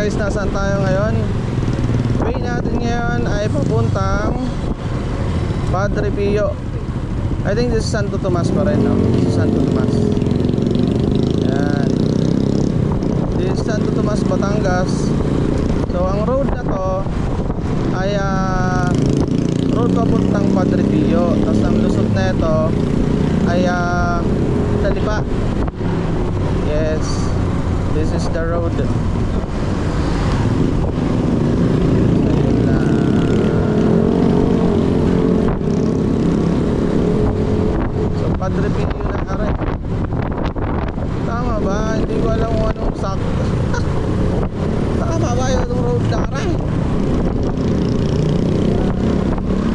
guys, nasaan tayo ngayon? Way natin ngayon ay papuntang Padre Pio. I think this is Santo Tomas pa rin, no? This is Santo Tomas. Yan. This is Santo Tomas, Batangas. So ang road na to ay road papuntang Padre Pio. Tapos ang lusot na ito ay Talipa. Yes, this is the road. So Padre Pio na aray. Tama ba? Hindi ko alam kung anong sakto. Tama ba yung road na aray?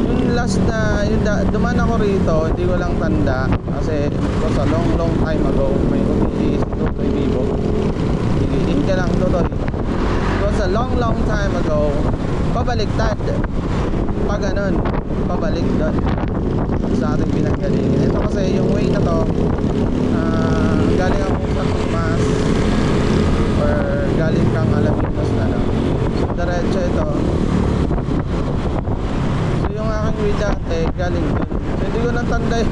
Yung last na duman ako rito, hindi ko lang tanda kasi it was a long time ago. May umiis ito kay Vivo. Higiin ka lang tuloy. It was a long time ago. Pabaliktad. Pag ganun, pabalik doon sa ating pinanggalingan. Ito kasi yung way na to, galing ako sa Tomas or galing kang Alaminos na, no? So diretso ito. So yung aking way dati galing dun. So hindi ko natanda yung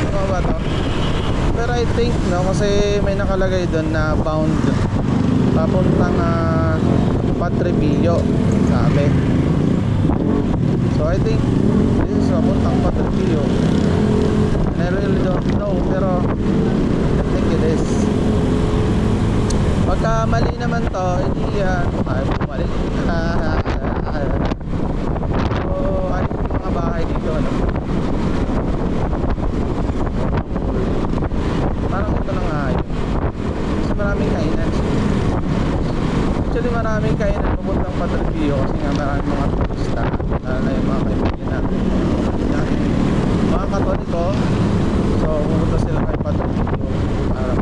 ano ba to? Pero I think, no, kasi may nakalagay dun na bound papuntang Padre Pio, sabi. So I think this is papuntang Padre Pio. And I really don't know, pero I think it is. Pagka mali naman to, hindi ay mali. So ayos yung mga bahay dito, ano? Parang ito na nga yun. Kasi maraming kainan. Actually maraming kainan papuntang Padre Pio kasi nga maraming mga turista na yung mga kaibigan natin, mga Katoliko. So pupunta sila kay Padre Pio para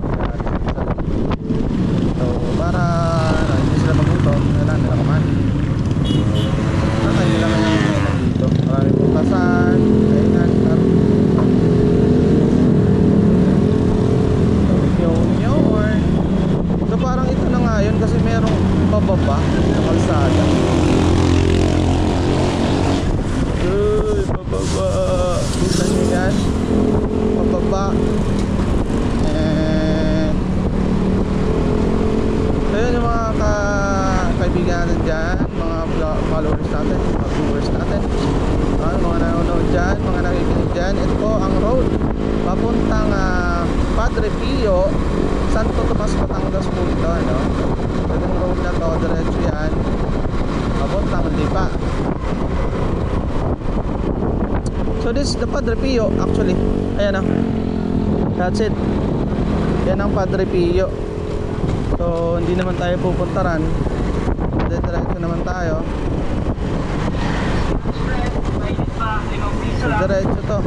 so para hindi sila magutom, kailangan nila kumain. Kaya nila kainan dito. Maraming putasan, kainan, so parang ito na nga yun kasi merong pababa sa kalsada. Uy, pababa. Kita nyo yan? Pababa. So yun yung mga kaibigan natin dyan, mga followers natin, mga viewers natin, mga nanonood dyan, mga nakikinig dyan. Ito po ang road papuntang Padre Pio, Santo Tomas, Batangas po ito, no? So yung road na to, diretso yan papuntang Lipa. So this is the Padre Pio actually. Ayan, that's it. Yan ang Padre Pio. So hindi naman tayo pupuntaran, diretso naman tayo. So diretso to.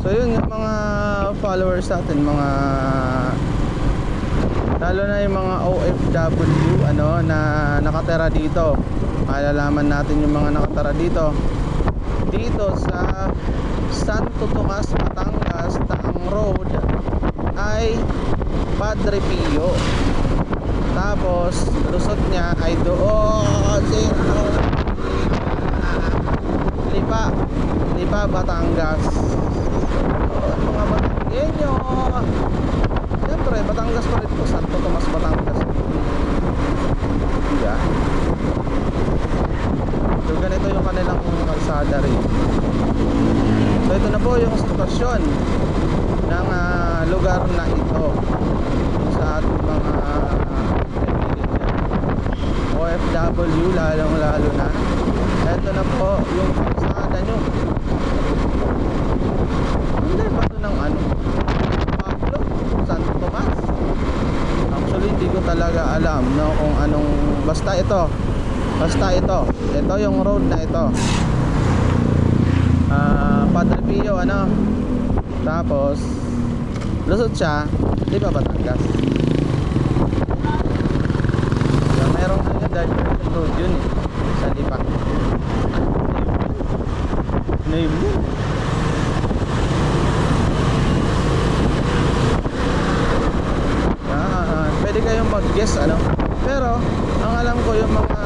So yun yung mga followers natin, mga lalo na yung mga OFW na nakatira dito. Malalaman natin yung mga nakatira dito sa Santo Tomas, Batangas, na ang road ay Padre Pio. Tapos lusot niya ay doon Lipa, Batangas. Mga Batanggenyo, siyempre Batangas pa rin po, Santo Tomas, Batangas. Diba? So ganito yung kanilang kalsada rin. So ito na po yung sitwasyon ng lugar na ito sa ating mga OFW, lalong lalo na. Ito na po yung kalsada nyo. Hindi ba ito ng Pablo, Santo Tomas? Actually hindi ko talaga alam, no, kung anong, basta ito yung road na ito, Padre Pio, tapos lusot siya, di ba Batangas? Merong diversion road yun sa Lipa. Name yun. guess ano. Pero ang alam ko yung mga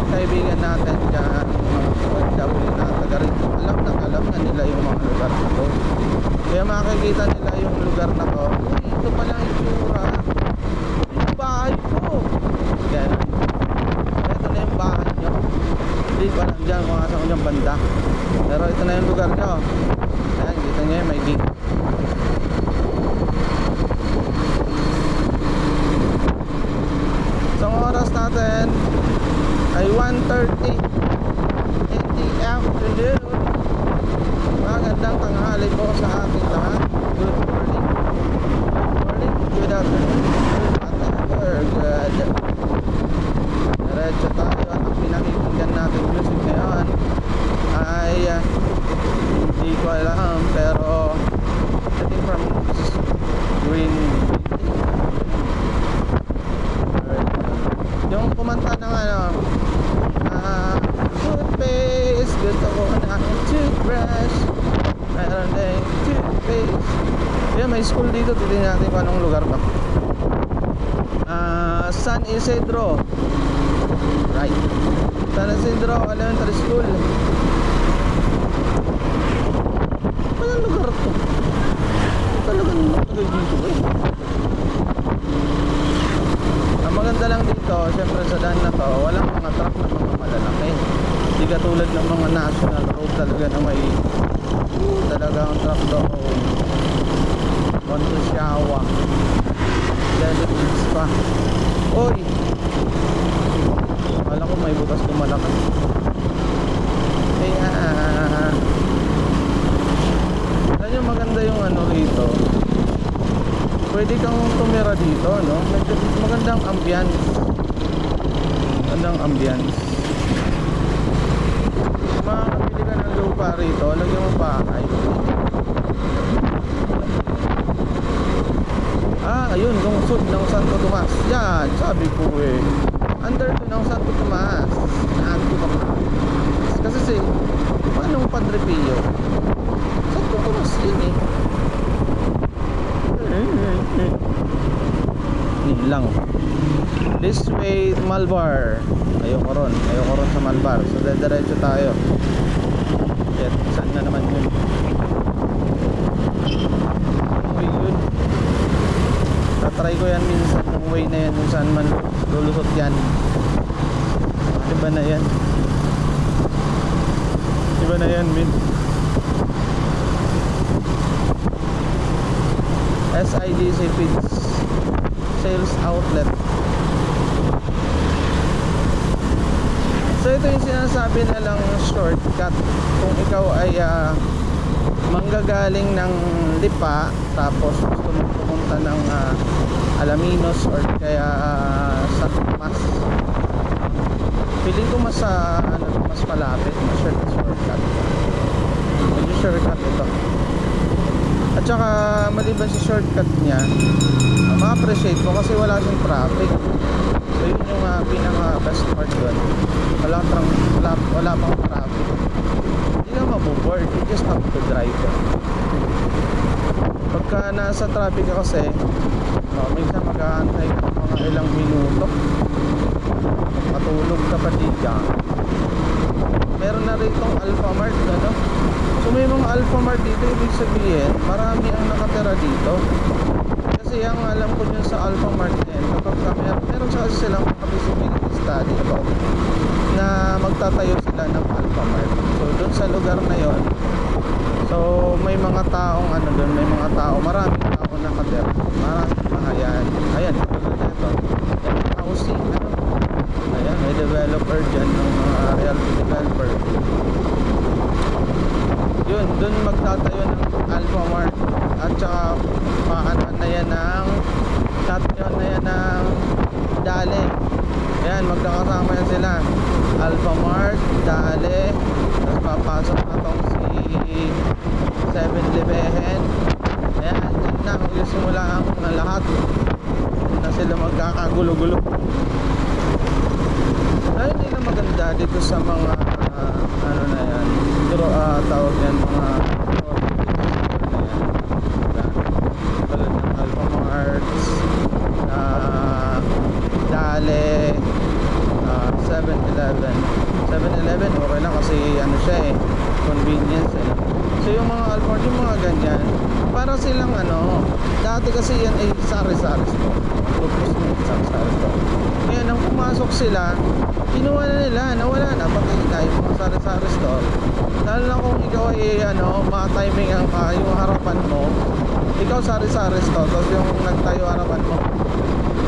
kaibigan natin dyan, mga OFW na taga rito, alam na nila yung mga lugar na to. Kaya makikita nila yung lugar na to, uy, ito pala yung itsura, yung bahay ko. Ganun. Ito na yung bahay nyo. Hindi ko alam dyan kung asan ko dyan banda. Pero ito na yung lugar nyo. Ayan, kita nyo yung may gate. So ang oras natin ay 1:30 in the afternoon. Magandang tanghali po sa ating lahat. Good morning. Good morning, good afternoon, good diretso tayo. At ang pinakikinggan natin music ngayon ay hindi ko alam, pero I think from Green yung kumanta ng toothpaste, gusto ko ng toothbrush, mayroon din toothpaste. Yan, may school dito, titignan natin kung anong lugar to. San Isidro, right, San Isidro Elementary School. Anong lugar to? Talagang matagay dito Ang maganda lang dito, syempre sa daan na to, walang mga truck na mga malalaki. Hindi katulad ng mga national road talaga na may talagang truck doon. Montesiawa, Leletis pa. Oy! Akala ko may butas kumalakas. Kaya alam nyo, maganda yung ano rito. Pwede kang tumira dito, no? Medyo magandang ambience. Magandang ambience. Makakabili ka ng lupa rito, lagyan mo bahay. Ayun, lungsod ng Santo Tomas. Yan, sabi ko under to ng Santo Tomas. Santo Tomas. Kasi paano Padre Pio? Santo Tomas yun Yun lang. This way, Malbar. Ayoko ron sa Malbar. So diretso tayo. Shit, saan na naman yun? Okay, yun. Tatry ko yan minsan yung way na yan, kung saan man lulusot yan. Diba na yan? Diba na yan, min? SIDC Feeds Sales Outlet. So ito yung sinasabi nilang shortcut kung ikaw ay manggagaling ng Lipa tapos gusto mo pumunta ng Alaminos or kaya sa Tomas. Feeling ko mas mas malapit, mas shortcut. Medyo shortcut ito. At saka maliban sa shortcut niya, ma-appreciate ko kasi wala siyang traffic. So yun yung pinaka best part doon. Wala pang traffic. Hindi ka maboboard, you just have to drive. Pagka nasa traffic ka kasi, minsan mag-aantay ka mga ilang minuto, matulog ka pa dyan. Meron na rin itong Alphamart, ano? So may mga Alphamart dito, ibig sabihin marami ang nakatira dito. Kasi ang alam ko dyan sa Alphamart din, kapag meron kasi silang feasibility study about na magtatayo sila ng Alphamart. So doon sa lugar na yon, so may mga taong doon, may mga tao, maraming tao nakatira, maraming bahayan. Ayan, tulad na ito, housing, ayan, may developer dyan, ng mga realty developer. Yun, dun magtatayo ng Alphamart. At saka tatayo na yan ng Dale. Ayan, magkakasama yan sila, Alphamart, Dale, tapos papasok na tong si 7-Eleven. Ayan, yan na, magsisimula ang lahat na sila magkakagulo-gulo. Ayun, yun ang maganda dito sa mga na yan, pero tawag yan mga tulad ng Alphamart, siya eh, convenience eh. So yung mga Alford, yung mga ganyan, para silang ano, dati kasi yan ay sari-sari store. Focus na sari-sari store. Ngayon, nang pumasok sila, kinuha na nila, nawala na, pakita yung mga sari-sari store. Lalo na kung ikaw ay ano, ma-timing ang yung harapan mo, ikaw sari-sari store, tapos yung nagtayo harapan mo,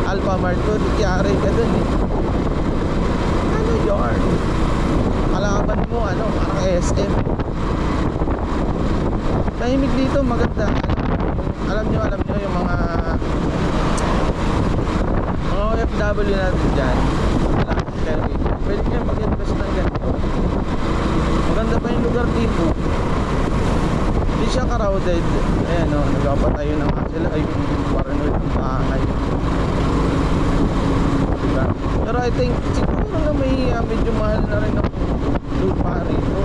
Alphamart ko, dikyari ka dun eh. Ano yun? Kalaban mo, ano, parang SM. Tahimik dito, maganda. Alam nyo yung mga OFW natin dyan. Pwede nyo mag-invest ng ganito. Maganda pa yung lugar dito. Hindi siya crowded. Ayan o, nagpapatayo na nga sila. Ay, parang ng bahay. Diba? Pero I think siguro na may medyo mahal na rin ang lupa rito.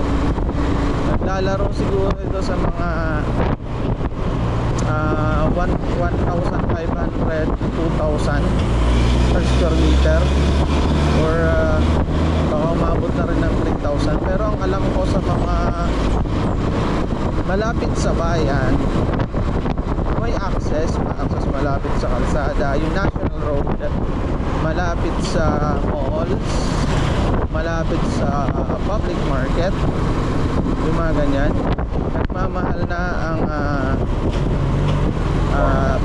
Naglalaro siguro ito sa mga 1,500 to 2,000 per square meter, or baka umabot na rin ng 3,000. Pero ang alam ko sa mga malapit sa bayan, may access malapit sa kalsada, yung National Road, malapit sa malls, malapit sa public market, yung mga ganyan. Nagmamahal na ang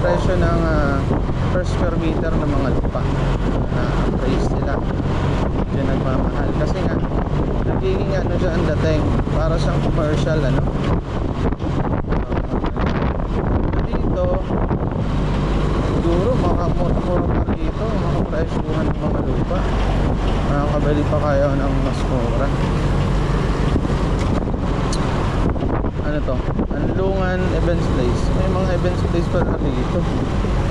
presyo ng per square meter ng mga lupa. Price nila yun, nagmamahal kasi nga nagiging ano siya ang dating, para siyang commercial ano. Dito siguro makamura pa dito, makapresyuhan ng mga lupa, makakabili pa kayo ng mas mura. Ano to? Anlungan Events Place. May mga events place pa na dito.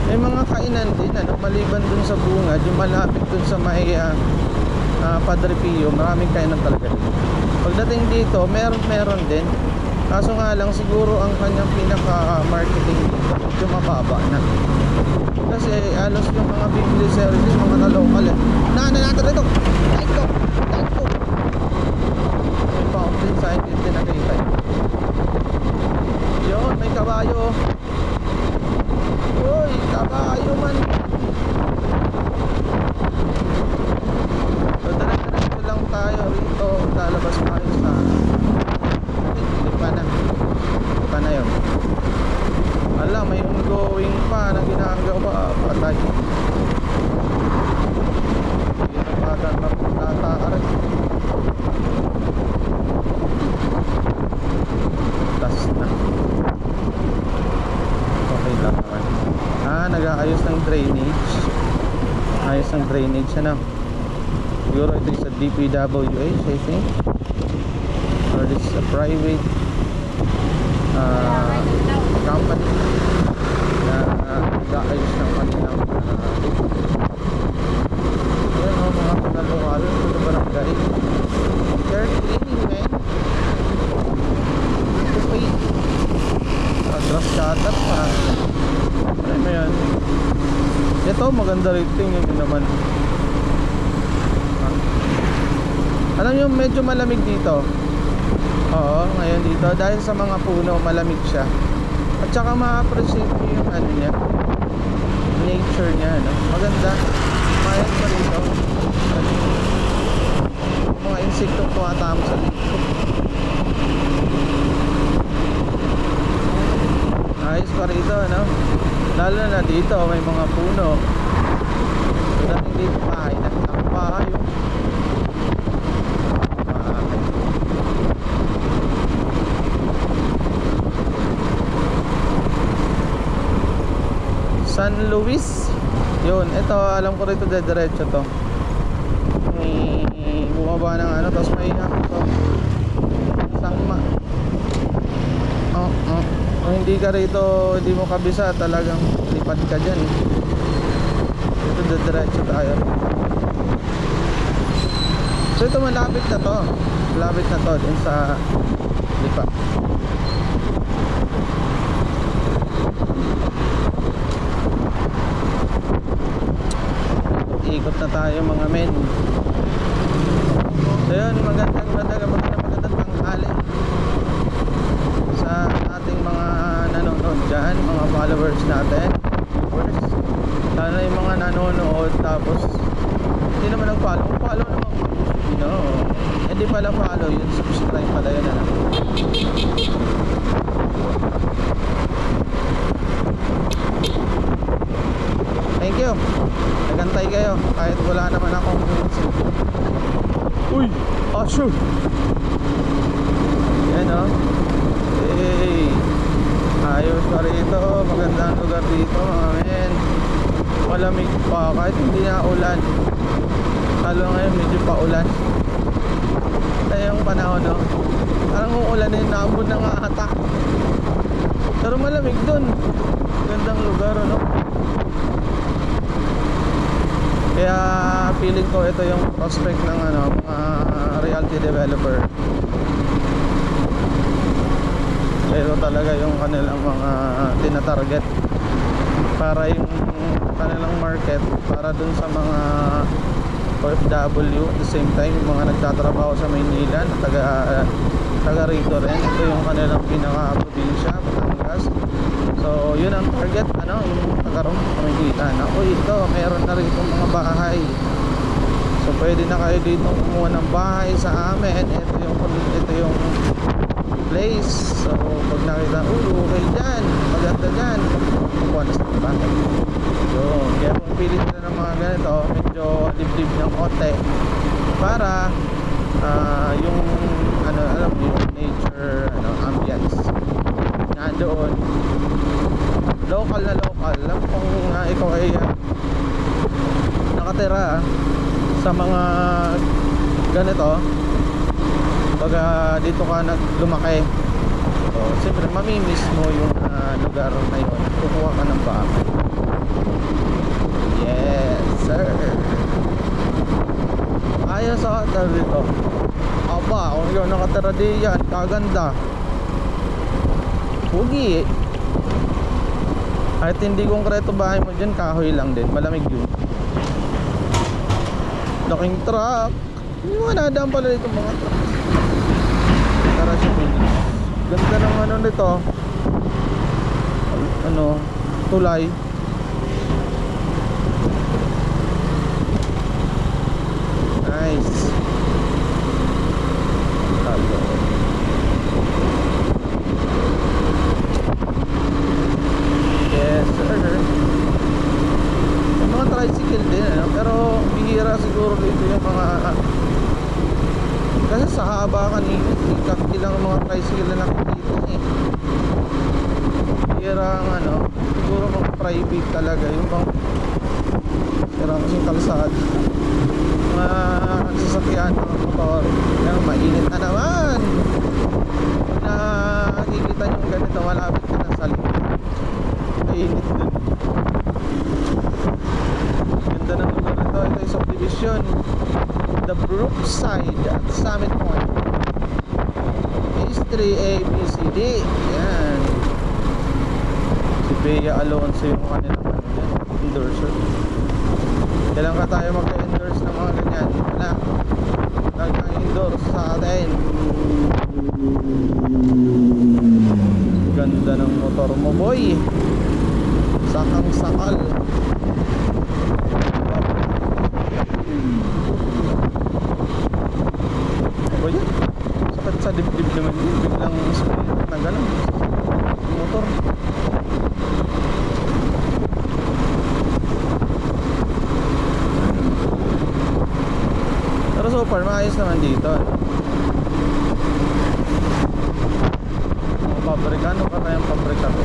May mga kainan din ano, maliban dun sa bungad, yung malapit dun sa may Padre Pio, maraming kainan talaga dito. Pagdating dito, meron din. Kaso nga lang siguro ang kanyang pinaka-marketing dito medyo mababa na. Kasi alos yung mga bibili service, mga na-local eh. Natin dito! Dahil ko! May fountain sa hindi nakita eh. Yun, may kabayo. Uy, kabayo man. So, diretso lang tayo rito. Lalabas tayo sa Lipa na yun. Ala, may ongoing pa na ginagawa. Patay. Hindi na bata natataarap. Tas na. Okay lang naman. Nag-aayos ng drainage. Ayos ng drainage ano. Siguro ito is a DPWH I think, or this is a private company na nag-aayos ng kanilang yun o, mga panalukal sa barangay. They're cleaning man. Grass cutter pa. Try mo yan. Ito maganda rating yun naman. Alam nyo medyo malamig dito. Oo, ngayon dito dahil sa mga puno malamig siya. At saka ma-appreciate nyo yung ano niya, nature niya no? Maganda. Mayat pa dito. Mga insektong tumatama sa dito. Ayos pa rito no? Lalo na dito may mga puno. Dating dito bahay na bahay yung San Luis. Yun, ito alam ko rito diretso to. May bumaba ng ano, tapos may to. Sangma. Kung hindi ka rito, hindi mo kabisa, talagang lipat ka dyan. Ito diretso tayo. So ito malapit na to. Malapit na to din sa Lipa. Ikot na tayo mga men. So yun, magandang tanghali. kahit wala naman akong uy! Ah, shoot! Yan o. Hey! Ayos pa rito. Magandang lugar dito mga men. Malamig pa kahit hindi na ulan. Lalo ngayon medyo pa ulan. Kaya yung panahon no, parang uulan eh, naambon na nga ata. Pero malamig dun. Gandang lugar ano. Kaya feeling ko ito yung prospect ng ano, mga realty developer. Ito talaga yung kanilang mga tinatarget para yung kanilang market para dun sa mga OFW, at the same time yung mga nagtatrabaho sa Maynila na taga rito rin. Ito yung kanilang pinaka-probinsya, Batangas. So yun ang target, ano, yung taga-room kumikita na, uy ito meron na rito mga bahay, so pwede na kayo dito kumuha ng bahay sa amin. Ito yung place. So pag nakita, okay dyan, maganda dyan, kukuha na sa bahay. So kaya kung pili nila ng mga ganito, medyo liblib ng konti para yung ano, alam mo yung nature, ano, ambience nandoon, local na local. Alam kung ikaw ay nakatira sa mga ganito, baga dito ka lumaki, so siyempre mamimiss mo yung lugar na yun, kukuha ka ng bahay. Yes sir. Ayos sa hotel dito. Aba, kung ikaw nakatira diyan, kaganda. Pugi eh. Kahit hindi konkreto bahay mo dyan, kahoy lang din, malamig yun. Laking truck. Hindi mo nadaan pala dito mga truck. Tara sa Phoenix. Ganda ng ano nito, ano, tulay. Nice. Hello. Yes sir. Yung mga tricycle din ano? Pero bihira siguro dito yung mga kasi sa haba kanina ilang mga tricycle na nakikita eh. Bihira ang ano, siguro mga private talaga yung bang bihira kasing kalsada, mga sasakyan, mga motor. Kaya mainit na naman. Pag nakikita nyo ganito, malapit ka na sa likod, mainit dun. Ganda ng lugar nito. Ito yung subdivision, the Brookside at Summit Point. Phase 3 A, B, C, D. Yan. Si Bea Alonso yung kanilang endorser. Kailan ka tayo mag-endorse ng mga ganyan? Wala. Nag-endorse sa atin. Ganda ng motor mo boy. Sakang sakal. Ano yan? Sakit sa dibdib naman yun. Biglang split na gano'n motor. Pero so far maayos naman dito. Mga pabrika, ano ka na yung pabrika ko?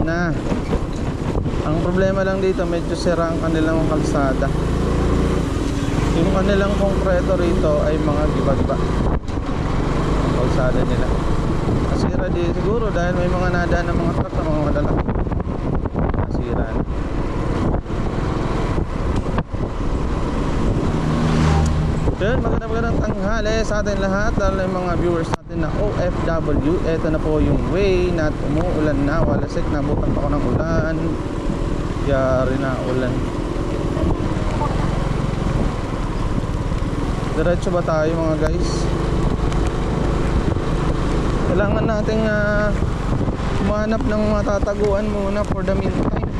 Na ang problema lang dito, medyo sira ang kanilang kalsada. Yung kanilang konkreto rito ay mga giba-giba ang kalsada nila. Nasira din siguro dahil may mga nadaan ng mga truck na mga malalaki. Nasira na. Then, magandang tanghali sa atin lahat, lalo yung mga viewers natin na OFW. Ito na po yung way na umuulan na, walasik, nabutan pa ako ng ulan. Yari na ulan. Diretso ba tayo mga guys? Kailangan nating humanap ng matataguan muna for the meantime.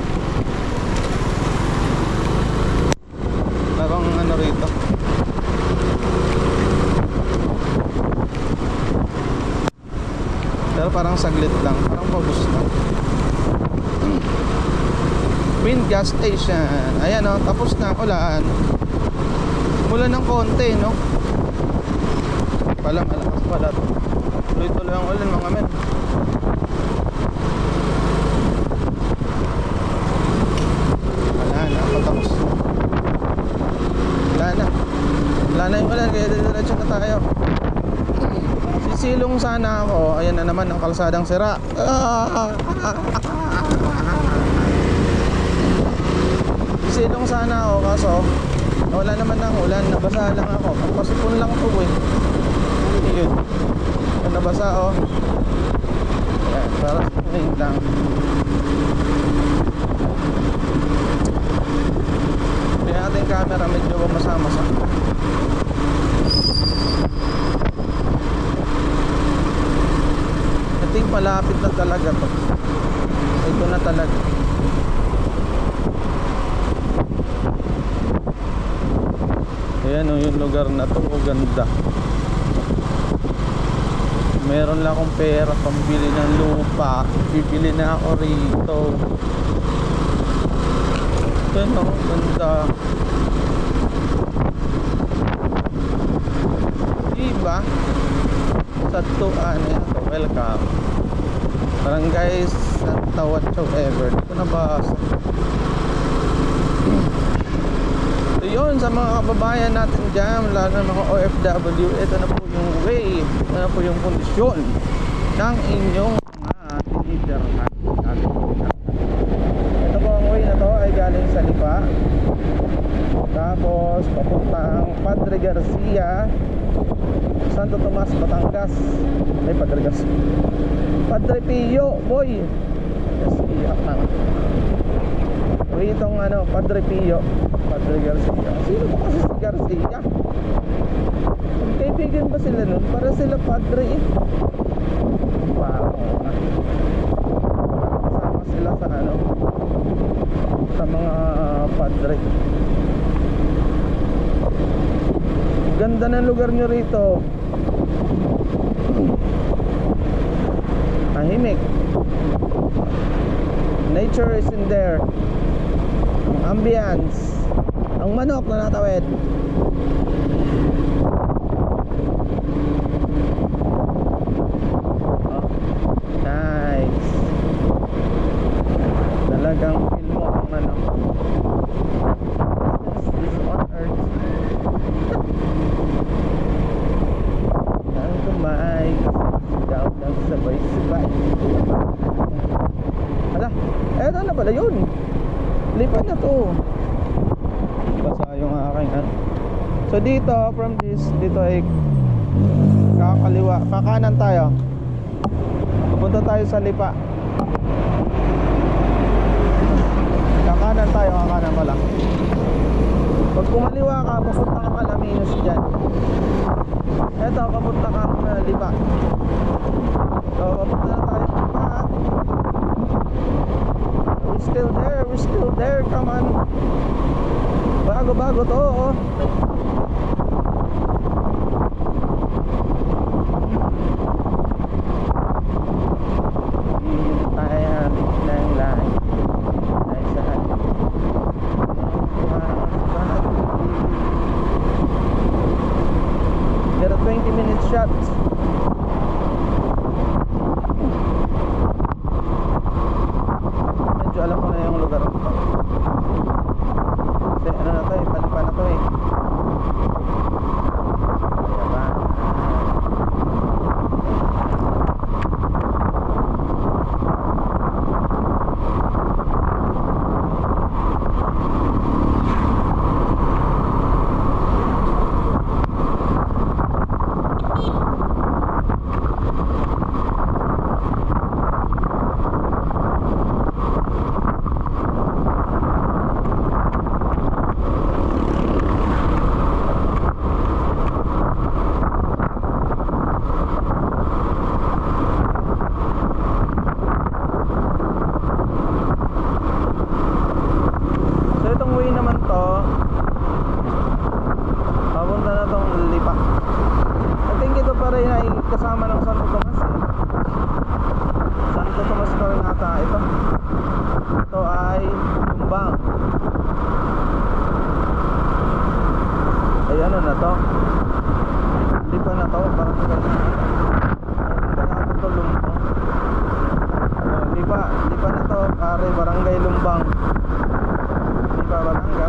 Parang ano rito. Pero parang saglit lang, parang pabus lang. Wind gas station. Ayan o, tapos na ulan. Umulan ng konti, no? Pala, malakas pala to. Tuloy-tuloy ang ulan mga men. Wala na, patapos. Wala na. Wala na yung ulan, kaya diretso na tayo. Sisilong sana ako. Ayan na naman ang kalsadang sira. Sisilong sana ako kaso wala naman ng ulan, nabasa lang ako. Pasipon lang ito eh. Yun. Nabasa oh. Ayan, para ngayon lang. Kaya ating camera medyo masama-masa. I think malapit na talaga to. Ito na talaga. Ayan o, yung lugar na to, ganda. Meron lang akong pera pambili ng lupa, bibili na ako rito. Ayan o, ganda. Diba? Sa tuan, ayan to, welcome. Barangay Santa whatsoever. Ito na ba? Yun, sa mga kababayan natin dyan, lalo na mga OFW, ito na po yung way, ito na po yung kondisyon ng inyong mga tinitirahan. Ito po ang way na to ay galing sa Lipa, tapos papuntang Padre Garcia, Santo Tomas, Batangas. Ay, Padre Garcia, Padre Pio, boy. Yes, iyak na. Itong ano, Padre Pio, Padre Garcia. Sino ba kasi si Garcia? Magkaibigan ba sila nun? Para sila Padre eh. Parang kasama sila sa ano, sa mga Padre. Ganda ng lugar nyo rito. Tahimik. Nature is in there. Ambience. Ang manok na natawid. Oh, nice. Talagang feel mo ang ano. This is on earth. Ang kumay. Sigaw ng sabay-sabay. Hala, eto na pala yun. Lipat na to. Basa yung aking ano. So dito, from this, dito ay kakaliwa, kakanan tayo. Pupunta tayo sa Lipa. Kakanan tayo, kakanan pala. Pag kumaliwa ka, papunta ka Alaminos dyan. Eto, papunta ka Lipa. So papunta na tayo sa Lipa. We're still there, come on. Bago to, oh. Tayo ng line. Ay saan? Get a 20-minute shot. Alam ko na yung lugar ko. Kasi ano na to eh, Palipa na to eh. Kaya ba? ito? Ito ay Lumbang. Ay ano na to? Hindi pa na to, parang ganyan. Kaya ako to Lumbang. Hindi pa na to, pare, barangay Lumbang. Hindi pa barangay.